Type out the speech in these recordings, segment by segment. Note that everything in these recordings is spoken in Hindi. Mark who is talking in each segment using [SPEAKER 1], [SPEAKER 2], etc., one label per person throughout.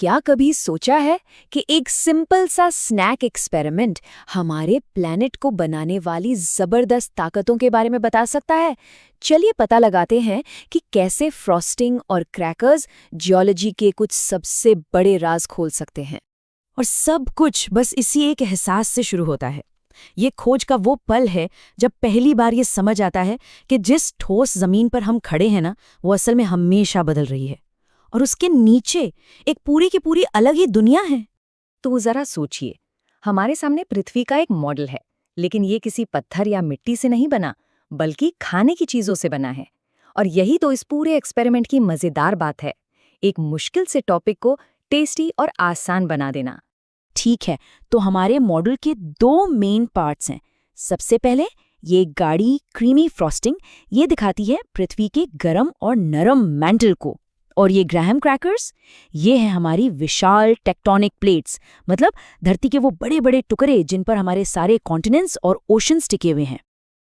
[SPEAKER 1] क्या कभी सोचा है कि एक सिंपल सा स्नैक एक्सपेरिमेंट हमारे प्लैनेट को बनाने वाली जबरदस्त ताकतों के बारे में बता सकता है? चलिए पता लगाते हैं कि कैसे फ्रॉस्टिंग और क्रैकर्स जियोलॉजी के कुछ सबसे बड़े राज खोल सकते हैं।
[SPEAKER 2] और सब कुछ बस इसी एक एहसास से शुरू होता है। ये खोज का वो पल है जब पहली बार ये समझ आता है कि जिस ठोस जमीन पर हम खड़े हैं ना, वो असल में हमेशा बदल रही है और उसके नीचे एक पूरी की पूरी अलग ही दुनिया है।
[SPEAKER 1] तो जरा सोचिए, हमारे सामने पृथ्वी का एक मॉडल है, लेकिन ये किसी पत्थर या मिट्टी से नहीं बना, बल्कि खाने की चीजों से बना है। और यही तो इस पूरे एक्सपेरिमेंट की मजेदार बात है, एक मुश्किल से टॉपिक को टेस्टी और आसान बना देना।
[SPEAKER 2] ठीक है, तो हमारे मॉडल के दो मेन पार्ट्स हैं। सबसे पहले ये गाढ़ी क्रीमी फ्रॉस्टिंग, ये दिखाती है पृथ्वी के गरम और नरम मैंटल को। और ये ग्राहम क्रैकर्स, ये है हमारी विशाल टेक्टोनिक प्लेट्स, मतलब धरती के वो बड़े बड़े टुकड़े जिन पर हमारे सारे कॉन्टिनेंट्स और ओशंस टिके हुए हैं।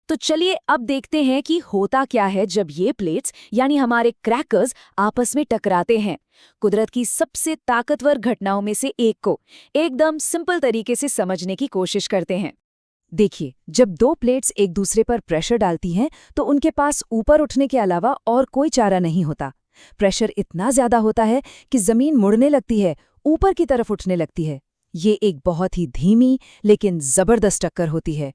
[SPEAKER 1] तो चलिए अब देखते हैं कि होता क्या है जब ये प्लेट्स यानी हमारे क्रैकर्स आपस में टकराते हैं। कुदरत की सबसे ताकतवर घटनाओं में से एक को एकदम सिंपल तरीके से समझने की कोशिश करते हैं। देखिए, जब दो प्लेट्स एक दूसरे पर प्रेशर डालती हैं तो उनके पास ऊपर उठने के अलावा और कोई चारा नहीं होता। प्रेशर इतना ज्यादा होता है कि जमीन मुड़ने लगती है, ऊपर की तरफ उठने लगती है। ये एक बहुत ही धीमी लेकिन जबरदस्त टक्कर होती है।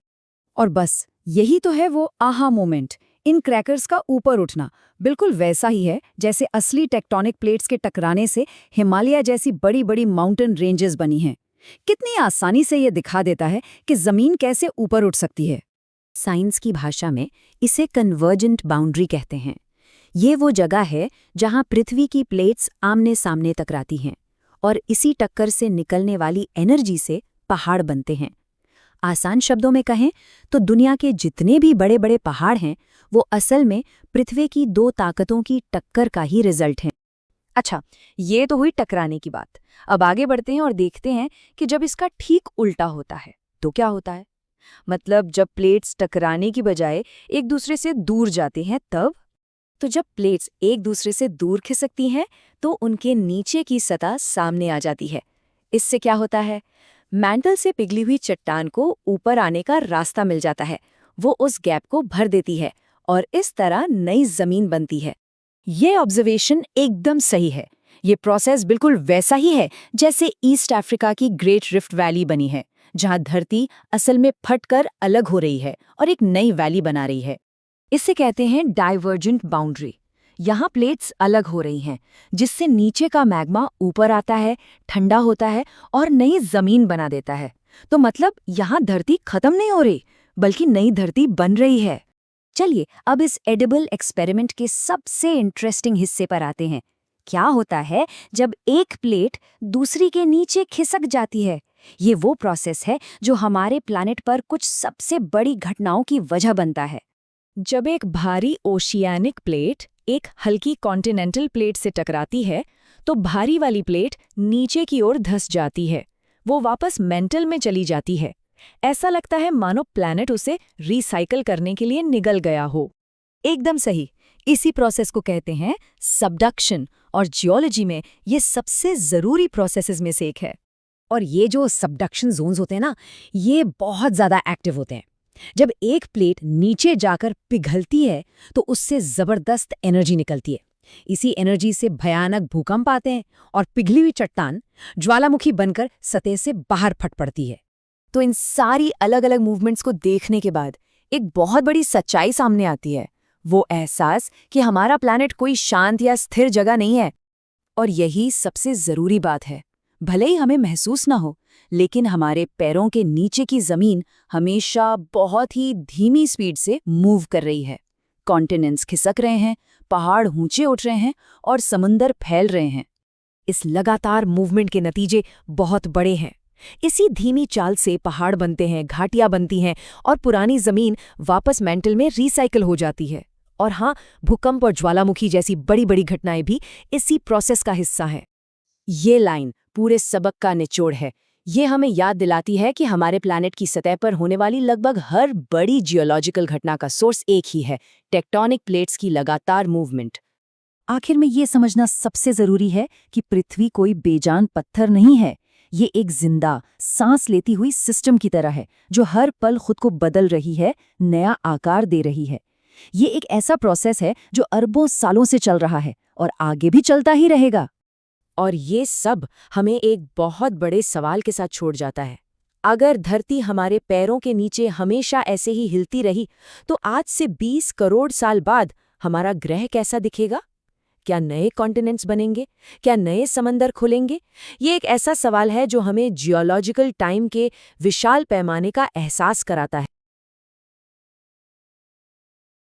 [SPEAKER 1] और बस यही तो है वो आहा मोमेंट। इन क्रैकर्स का ऊपर उठना बिल्कुल वैसा ही है जैसे असली टेक्टोनिक प्लेट्स के टकराने से हिमालय जैसी बड़ी बड़ी माउंटेन रेंजेस बनी हैं। कितनी आसानी से ये दिखा देता है कि जमीन कैसे ऊपर उठ सकती है।
[SPEAKER 2] साइंस की भाषा में इसे कन्वर्जेंट बाउंड्री कहते हैं। ये वो जगह है जहां पृथ्वी की प्लेट्स आमने सामने टकराती हैं और इसी टक्कर से निकलने वाली एनर्जी से पहाड़ बनते हैं। आसान शब्दों में कहें तो दुनिया के जितने भी बड़े बड़े पहाड़ हैं, वो असल में पृथ्वी की दो ताकतों की टक्कर का ही रिजल्ट हैं।
[SPEAKER 1] अच्छा, ये तो हुई टकराने की बात। अब आगे बढ़ते हैं और देखते हैं कि जब इसका ठीक उल्टा होता है तो क्या होता है। मतलब जब प्लेट्स टकराने की बजाय एक दूसरे से दूर जाते हैं तब। तो जब प्लेट्स एक दूसरे से दूर खिसकती हैं तो उनके नीचे की सतह सामने आ जाती है। इससे क्या होता है, मैंटल से पिघली हुई चट्टान को ऊपर आने का रास्ता मिल जाता है। वो उस गैप को भर देती है और इस तरह नई जमीन बनती है। ये ऑब्जर्वेशन एकदम सही है। ये प्रोसेस बिल्कुल वैसा ही है जैसे ईस्ट अफ्रीका की ग्रेट रिफ्ट वैली बनी है, जहां धरती असल में फटकर अलग हो रही है और एक नई वैली बना रही है। इसे कहते हैं डाइवर्जेंट बाउंड्री। यहाँ प्लेट्स अलग हो रही हैं, जिससे नीचे का मैग्मा ऊपर आता है, ठंडा होता है और नई जमीन बना देता है। तो मतलब यहाँ धरती खत्म नहीं हो रही, बल्कि नई धरती बन रही है। चलिए अब इस एडिबल एक्सपेरिमेंट के सबसे इंटरेस्टिंग हिस्से पर आते हैं। क्या होता है जब एक प्लेट दूसरी के नीचे खिसक जाती है? ये वो प्रोसेस है जो हमारे प्लैनेट पर कुछ सबसे बड़ी घटनाओं की वजह बनता है।
[SPEAKER 3] जब एक भारी ओशियानिक प्लेट एक हल्की कॉन्टिनेंटल प्लेट से टकराती है, तो भारी वाली प्लेट नीचे की ओर धंस जाती है। वो वापस मेंटल में चली जाती है। ऐसा लगता है मानो प्लैनेट उसे रिसाइकल करने के लिए निगल गया हो।
[SPEAKER 2] एकदम सही। इसी प्रोसेस को कहते हैं सबडक्शन, और जियोलॉजी में ये सबसे ज़रूरी प्रोसेसेस में से एक है।
[SPEAKER 1] और ये जो सबडक्शन जोन्स होते हैं ना, ये बहुत ज़्यादा एक्टिव होते हैं। जब एक प्लेट नीचे जाकर पिघलती है तो उससे जबरदस्त एनर्जी निकलती है। इसी एनर्जी से भयानक भूकंप आते हैं और पिघली हुई चट्टान ज्वालामुखी बनकर सतह से बाहर फट पड़ती है। तो इन सारी अलग अलग मूवमेंट्स को देखने के बाद एक बहुत बड़ी सच्चाई सामने आती है, वो एहसास कि हमारा प्लैनेट कोई शांत या स्थिर जगह नहीं है। और यही सबसे जरूरी बात है। भले ही हमें महसूस ना हो, लेकिन हमारे पैरों के नीचे की जमीन हमेशा बहुत ही धीमी स्पीड से मूव कर रही है। कॉन्टिनेंट्स खिसक रहे हैं, पहाड़ ऊंचे उठ रहे हैं और समुंदर फैल रहे हैं। इस लगातार मूवमेंट के नतीजे बहुत बड़े हैं। इसी धीमी चाल से पहाड़ बनते हैं, घाटियां बनती हैं और पुरानी जमीन वापस मेंटल में रिसाइकिल हो जाती है। और हाँ, भूकंप और ज्वालामुखी जैसी बड़ी बड़ी घटनाएं भी इसी प्रोसेस का हिस्सा हैं। ये लाइन पूरे सबक का निचोड़ है। ये हमें याद दिलाती है कि हमारे प्लैनेट की सतह पर होने वाली लगभग हर बड़ी जियोलॉजिकल घटना का सोर्स एक ही है, टेक्टोनिक प्लेट्स की लगातार मूवमेंट।
[SPEAKER 2] आखिर में ये समझना सबसे जरूरी है कि पृथ्वी कोई बेजान पत्थर नहीं है। ये एक जिंदा, सांस लेती हुई सिस्टम की तरह है, जो हर पल खुद को बदल रही है, नया आकार दे रही है। ये एक ऐसा प्रोसेस है जो अरबों सालों से चल रहा है और आगे भी चलता ही रहेगा।
[SPEAKER 3] और ये सब हमें एक बहुत बड़े सवाल के साथ छोड़ जाता है। अगर धरती हमारे पैरों के नीचे हमेशा ऐसे ही हिलती रही, तो आज से 20 करोड़ साल बाद हमारा ग्रह कैसा दिखेगा? क्या नए कॉन्टिनेंट्स बनेंगे? क्या नए समंदर खुलेंगे? ये एक ऐसा सवाल है जो हमें जियोलॉजिकल टाइम के विशाल पैमाने का एहसास कराता है।